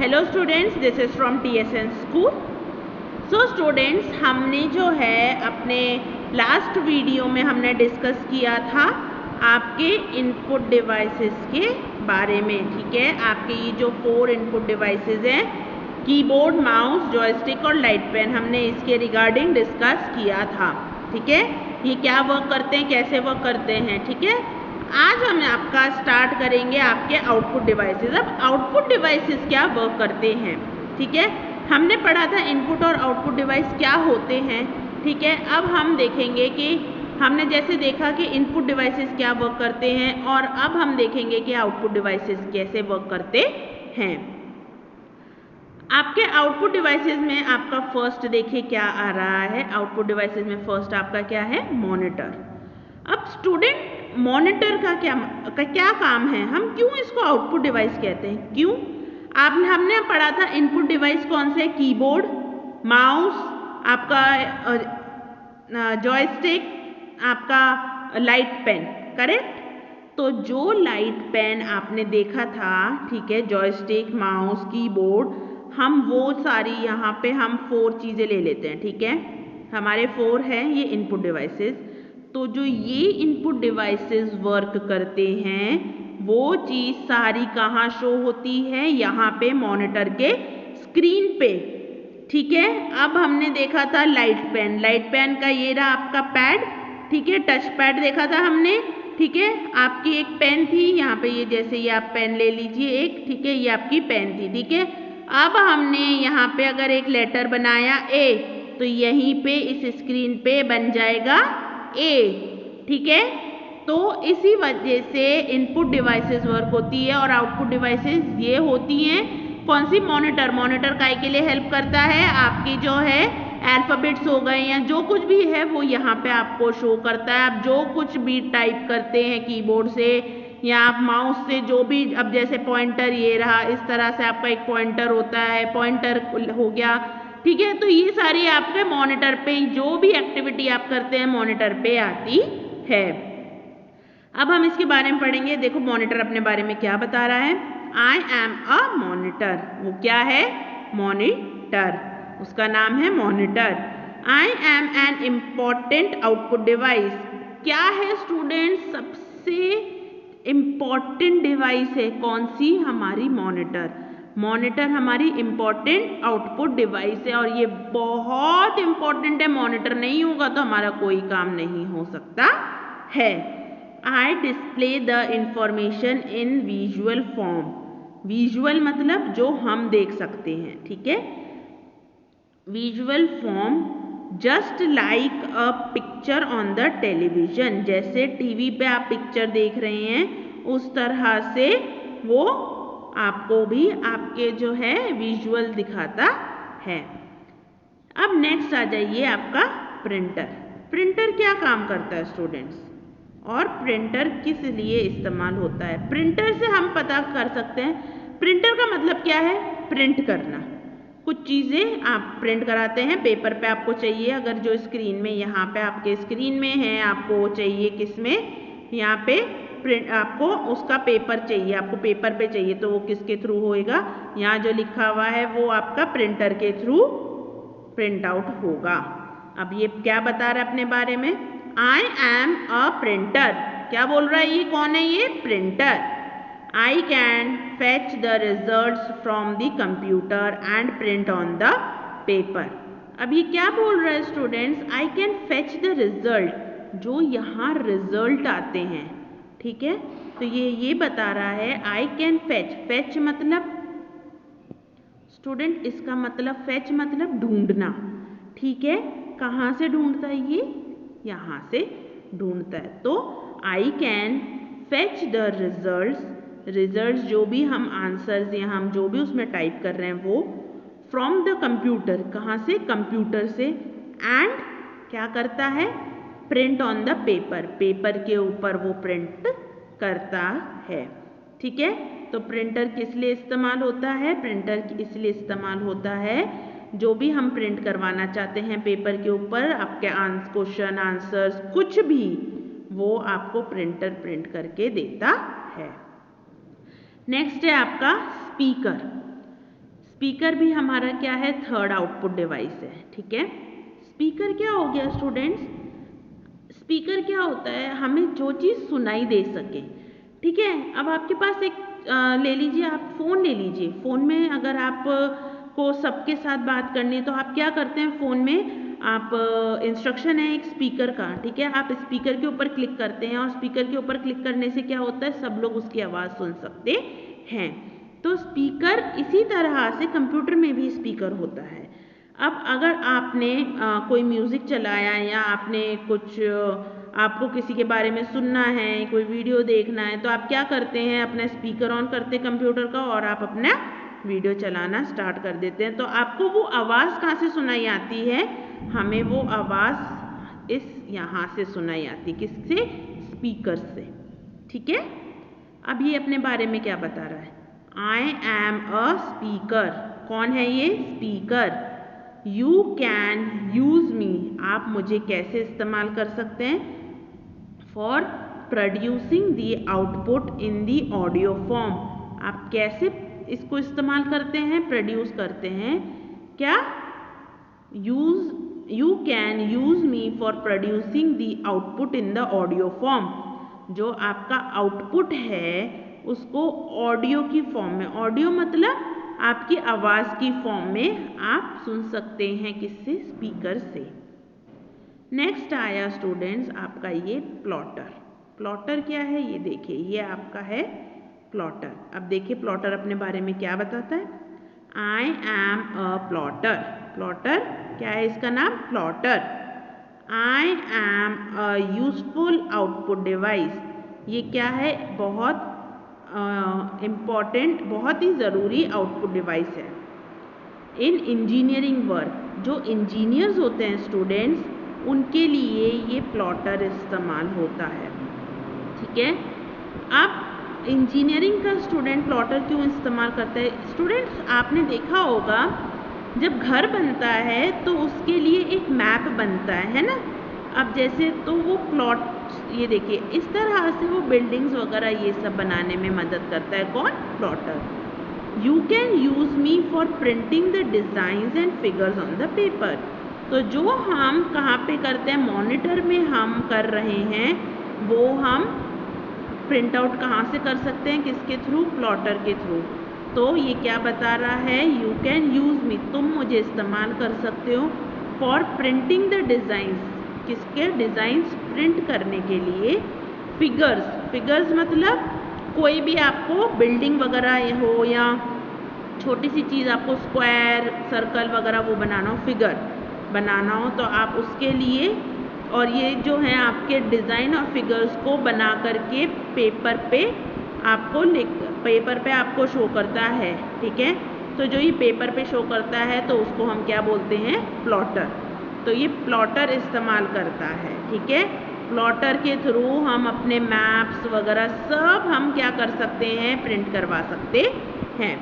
Hello students, this is from TSN school. So students, हमने जो है अपने लास्ट वीडियो में हमने डिस्कस किया था आपके इनपुट डिवाइसेस के बारे में। ठीक है, आपके ये जो 4 इनपुट डिवाइसेस हैं, कीबोर्ड, माउस, जॉयस्टिक और लाइट पेन, हमने इसके रिगार्डिंग डिस्कस किया था। ठीक है, ये क्या वर्क करते हैं, कैसे वर्क करते हैं। ठीक है, आज हम आपका स्टार्ट करेंगे आपके आउटपुट डिवाइसेस। अब आउटपुट डिवाइसेस क्या वर्क करते हैं। ठीक है, हमने पढ़ा था इनपुट और आउटपुट डिवाइस क्या होते हैं। ठीक है, अब हम देखेंगे कि हमने जैसे देखा कि इनपुट डिवाइसेस क्या वर्क करते हैं, और अब हम देखेंगे कि आउटपुट डिवाइसेस कैसे वर्क करते हैं। आपके आउटपुट डिवाइसेस में आपका फर्स्ट देखिए क्या आ रहा है। आउटपुट डिवाइसेस में फर्स्ट आपका क्या है, मॉनिटर। अब स्टूडेंट, मॉनिटर का क्या काम है, हम क्यों इसको आउटपुट डिवाइस कहते हैं, क्यों? हमने पढ़ा था इनपुट डिवाइस कौन से, कीबोर्ड, माउस, आपका जॉयस्टिक, आपका लाइट पेन, करेक्ट। तो जो लाइट पेन आपने देखा था, ठीक है, जॉयस्टिक, माउस, कीबोर्ड, हम वो सारी यहाँ पे हम 4 चीज़ें ले लेते हैं। ठीक है, हमारे 4 हैं ये इनपुट डिवाइसेस। तो जो ये इनपुट डिवाइसेस वर्क करते हैं, वो चीज़ सारी कहाँ शो होती है, यहाँ पे मॉनिटर के स्क्रीन पे। ठीक है, अब हमने देखा था लाइट पेन। लाइट पेन का ये रहा आपका पैड, ठीक है, टच पैड देखा था हमने। ठीक है, आपकी एक पेन थी यहाँ पे, ये जैसे ये आप पेन ले लीजिए एक, ठीक है, ये आपकी पेन थी। ठीक है, अब हमने यहाँ पे अगर एक लेटर बनाया ए, तो यहीं पे इस स्क्रीन पे बन जाएगा ए। ठीक है, तो इसी वजह से इनपुट डिवाइसेस वर्क होती है और आउटपुट डिवाइसेस ये होती हैं कौन सी, मॉनिटर। मॉनिटर काय के लिए हेल्प करता है, आपकी जो है अल्फ़ाबेट्स हो गए या जो कुछ भी है वो यहाँ पे आपको शो करता है। आप जो कुछ भी टाइप करते हैं कीबोर्ड से या आप माउस से, जो भी, अब जैसे पॉइंटर ये रहा, इस तरह से आपका एक पॉइंटर होता है, पॉइंटर हो गया। ठीक है, तो ये सारी आपके मॉनिटर पे जो भी एक्टिविटी आप करते हैं मॉनिटर पे आती है। अब हम इसके बारे में पढ़ेंगे। देखो मॉनिटर अपने बारे में क्या बता रहा है, आई एम अ मॉनिटर। वो क्या है, मॉनिटर, उसका नाम है monitor. I am an important output device. क्या है स्टूडेंट, सबसे इम्पॉर्टेंट डिवाइस है कौन सी, हमारी मॉनिटर। मॉनिटर हमारी इम्पॉर्टेंट आउटपुट डिवाइस है और ये बहुत इम्पॉर्टेंट है। मॉनिटर नहीं होगा तो हमारा कोई काम नहीं हो सकता है। I display the information in visual form। Visual मतलब जो हम देख सकते हैं। ठीक है, visual form, just like a picture on the television. जैसे टीवी पे आप पिक्चर देख रहे हैं उस तरह से वो आपको भी आपके जो है विजुअल दिखाता है। अब नेक्स्ट आ जाइए आपका प्रिंटर। प्रिंटर क्या काम करता है स्टूडेंट्स, और प्रिंटर किस लिए इस्तेमाल होता है। प्रिंटर से हम पता कर सकते हैं, प्रिंटर का मतलब क्या है, प्रिंट करना। कुछ चीज़ें आप प्रिंट कराते हैं, पेपर पे आपको चाहिए, अगर जो स्क्रीन में यहाँ पे आपके स्क्रीन में है, आपको चाहिए किस में, यहाँ पे प्रिंट, आपको उसका पेपर चाहिए, आपको पेपर पे चाहिए, तो वो किसके थ्रू होएगा, यहाँ जो लिखा हुआ है वो आपका प्रिंटर के थ्रू प्रिंट आउट होगा। अब ये क्या बता रहा है अपने बारे में, I am a printer। क्या बोल रहा है, ये कौन है, ये printer. I can fetch the results from the computer and print on the paper। अब ये क्या बोल रहा है students, I can fetch the result, जो यहाँ रिजल्ट आते हैं। ठीक है, तो ये बता रहा है I can fetch। fetch मतलब स्टूडेंट, इसका मतलब fetch मतलब ढूंढना। ठीक है, कहाँ से ढूंढता है ये, यहाँ से ढूंढता है। तो I can fetch the results. Results जो भी हम आंसर्स या हम जो भी उसमें टाइप कर रहे हैं वो फ्रॉम द कंप्यूटर, कहाँ से, कंप्यूटर से। एंड क्या करता है, print on the paper. Paper के ऊपर वो प्रिंट करता है। ठीक है, तो प्रिंटर किस लिए इस्तेमाल होता है, प्रिंटर इसलिए इस्तेमाल होता है जो भी हम प्रिंट करवाना चाहते हैं पेपर के ऊपर, आपके क्वेश्चन आंसर्स कुछ भी, वो आपको प्रिंटर प्रिंट करके देता है। नेक्स्ट है आपका स्पीकर। स्पीकर भी हमारा क्या है, थर्ड आउटपुट डिवाइस है, ठीक है। स्पीकर क्या हो गया स्टूडेंट्स, स्पीकर क्या होता है, हमें जो चीज़ सुनाई दे सके, ठीक है। अब आपके पास एक ले लीजिए, आप फ़ोन ले लीजिए, फ़ोन में अगर आप को सबके साथ बात करनी है तो आप क्या करते हैं, फ़ोन में आप इंस्ट्रक्शन है एक स्पीकर का, ठीक है, आप स्पीकर के ऊपर क्लिक करते हैं और स्पीकर के ऊपर क्लिक करने से क्या होता है, सब लोग उसकी आवाज़ सुन सकते हैं। तो स्पीकर इसी तरह से कंप्यूटर में भी स्पीकर होता है। अब अगर आपने कोई म्यूज़िक चलाया या आपने कुछ आपको किसी के बारे में सुनना है, कोई वीडियो देखना है, तो आप क्या करते हैं, अपना स्पीकर ऑन करते हैं कंप्यूटर का और आप अपना वीडियो चलाना स्टार्ट कर देते हैं। तो आपको वो आवाज़ कहाँ से सुनाई आती है, हमें वो आवाज़ इस यहाँ से सुनाई आती है, किससे, स्पीकर से, ठीक है। अब ये अपने बारे में क्या बता रहा है, आई एम अ स्पीकर, कौन है ये, स्पीकर। यू कैन यूज़ मी, आप मुझे कैसे इस्तेमाल कर सकते हैं, for producing the output in the audio form, आप कैसे इसको इस्तेमाल करते हैं, प्रोड्यूस करते हैं, क्या, you can use me for producing the output in the audio form, जो आपका आउटपुट है उसको ऑडियो की फॉर्म में, ऑडियो मतलब आपकी आवाज़ की फॉर्म में आप सुन सकते हैं, किससे, स्पीकर से। नेक्स्ट आया स्टूडेंट्स आपका ये प्लॉटर। प्लॉटर क्या है, ये देखिए, ये आपका है प्लॉटर। अब देखिए प्लॉटर अपने बारे में क्या बताता है, I am a plotter, plotter क्या है इसका नाम, plotter. I am a useful output device, ये क्या है, बहुत इम्पॉर्टेंट, बहुत ही ज़रूरी आउटपुट डिवाइस है। इन इंजीनियरिंग वर्क, जो इंजीनियर्स होते हैं स्टूडेंट्स, उनके लिए ये प्लॉटर इस्तेमाल होता है, ठीक है। अब इंजीनियरिंग का स्टूडेंट प्लॉटर क्यों इस्तेमाल करता है, स्टूडेंट्स आपने देखा होगा जब घर बनता है तो उसके लिए एक मैप बनता है ना। अब जैसे तो वो प्लॉट, ये देखिए इस तरह से वो बिल्डिंग्स वगैरह ये सब बनाने में मदद करता है, कौन, plotter. You can use me for printing the designs and figures on the paper, तो जो हम कहाँ पे करते हैं, मॉनिटर में हम कर रहे हैं, वो हम प्रिंट आउट कहाँ से कर सकते हैं, किसके थ्रू, प्लॉटर के थ्रू। तो ये क्या बता रहा है, यू कैन यूज़ मी, तुम मुझे इस्तेमाल कर सकते हो, फॉर प्रिंटिंग द डिज़ाइंस, किसके, डिज़ाइंस प्रिंट करने के लिए, फिगर्स, फिगर्स मतलब कोई भी आपको बिल्डिंग वगैरह हो या छोटी सी चीज़ आपको स्क्वायर, सर्कल वगैरह वो बनाना हो, फिगर बनाना हो, तो आप उसके लिए, और ये जो है आपके डिज़ाइन और फिगर्स को बना करके पेपर पे आपको पेपर पे आपको शो करता है, ठीक है। तो जो ये पेपर पे शो करता है तो उसको हम क्या बोलते हैं, प्लॉटर। तो ये प्लॉटर इस्तेमाल करता है, ठीक है। प्लॉटर के थ्रू हम अपने मैप्स वगैरह सब हम क्या कर सकते हैं, प्रिंट करवा सकते हैं।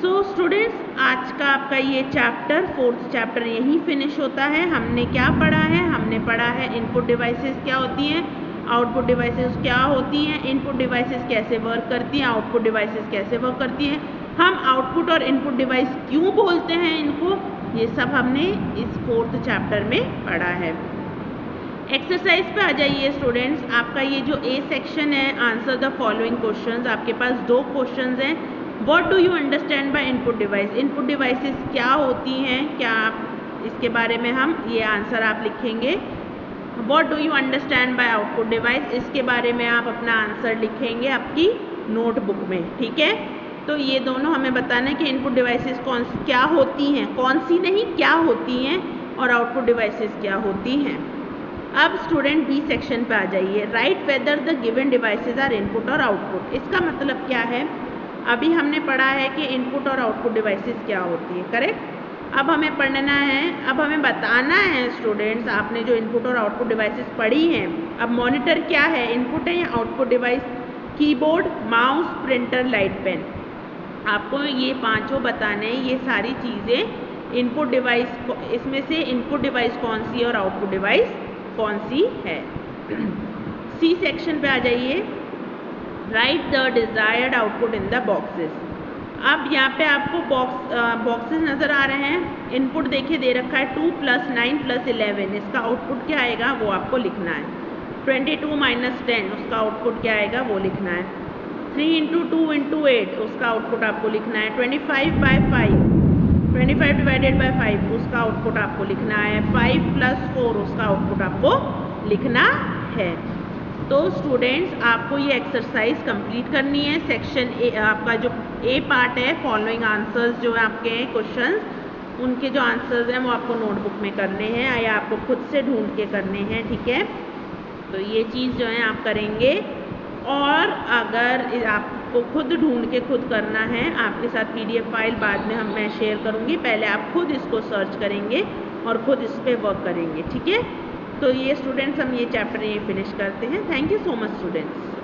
सो स्टूडेंट्स आज का आपका ये चैप्टर, फोर्थ चैप्टर यहीं फिनिश होता है। हमने क्या पढ़ा है, हमने पढ़ा है इनपुट डिवाइसेस क्या होती हैं, आउटपुट डिवाइसेस क्या होती हैं, इनपुट डिवाइसेस कैसे वर्क करती हैं, आउटपुट डिवाइसेस कैसे वर्क करती हैं, हम आउटपुट और इनपुट डिवाइस क्यों बोलते हैं इनको, ये सब हमने इस फोर्थ चैप्टर में पढ़ा है। एक्सरसाइज पे आ जाइए स्टूडेंट्स। आपका ये जो ए सेक्शन है, आंसर द फॉलोइंग क्वेश्चंस, आपके पास 2 क्वेश्चंस हैं। What do you understand by input device, input devices क्या होती हैं, क्या आप इसके बारे में हम ये आंसर आप लिखेंगे। What do you understand by output device, इसके बारे में आप अपना आंसर लिखेंगे आपकी नोटबुक में, ठीक है। तो ये दोनों हमें बताना है कि इनपुट डिवाइसेस क्या होती हैं, कौन सी नहीं क्या होती हैं, और आउटपुट डिवाइसेस क्या होती हैं। अब स्टूडेंट बी सेक्शन पे आ जाइए। Right whether the given devices are input और आउटपुट, इसका मतलब क्या है, अभी हमने पढ़ा है कि इनपुट और आउटपुट डिवाइसेस क्या होती है, करेक्ट। अब हमें पढ़ना है, अब हमें बताना है स्टूडेंट्स, आपने जो इनपुट और आउटपुट डिवाइसेस पढ़ी हैं, अब मॉनिटर क्या है, इनपुट है या output device, keyboard, mouse, printer, light pen, आपको ये पांचों बताने, ये सारी चीज़ें इनपुट डिवाइस, इसमें से इनपुट डिवाइस कौन सी है और आउटपुट डिवाइस कौन सी है। सी सेक्शन पे आ जाइए। Right the desired output in the boxes, अब यहाँ पे आपको बॉक्सेस नज़र आ रहे हैं। इनपुट देखिए दे रखा है 2 + 9 + 11, इसका आउटपुट क्या आएगा वो आपको लिखना है। 22 - 10, उसका आउटपुट क्या आएगा वो लिखना है। 3 × 2 × 8, उसका आउटपुट आपको लिखना है। 25/5, 25 ÷ 5, उसका आउटपुट आपको लिखना है। 5 + 4, उसका आउटपुट आपको लिखना है। तो स्टूडेंट्स आपको ये एक्सरसाइज कंप्लीट करनी है। सेक्शन ए आपका जो ए पार्ट है, फॉलोइंग आंसर्स जो आपके हैं क्वेश्चंस, उनके जो आंसर्स हैं वो आपको नोटबुक में करने हैं या आपको खुद से ढूंढ के करने हैं, ठीक है। तो ये चीज़ जो है आप करेंगे, और अगर आपको खुद ढूंढ के खुद करना है, आपके साथ PDF फाइल बाद में मैं शेयर करूँगी, पहले आप खुद इसको सर्च करेंगे और खुद इस पर वर्क करेंगे, ठीक है। तो ये स्टूडेंट्स हम ये चैप्टर ये फिनिश करते हैं। Thank you so much students.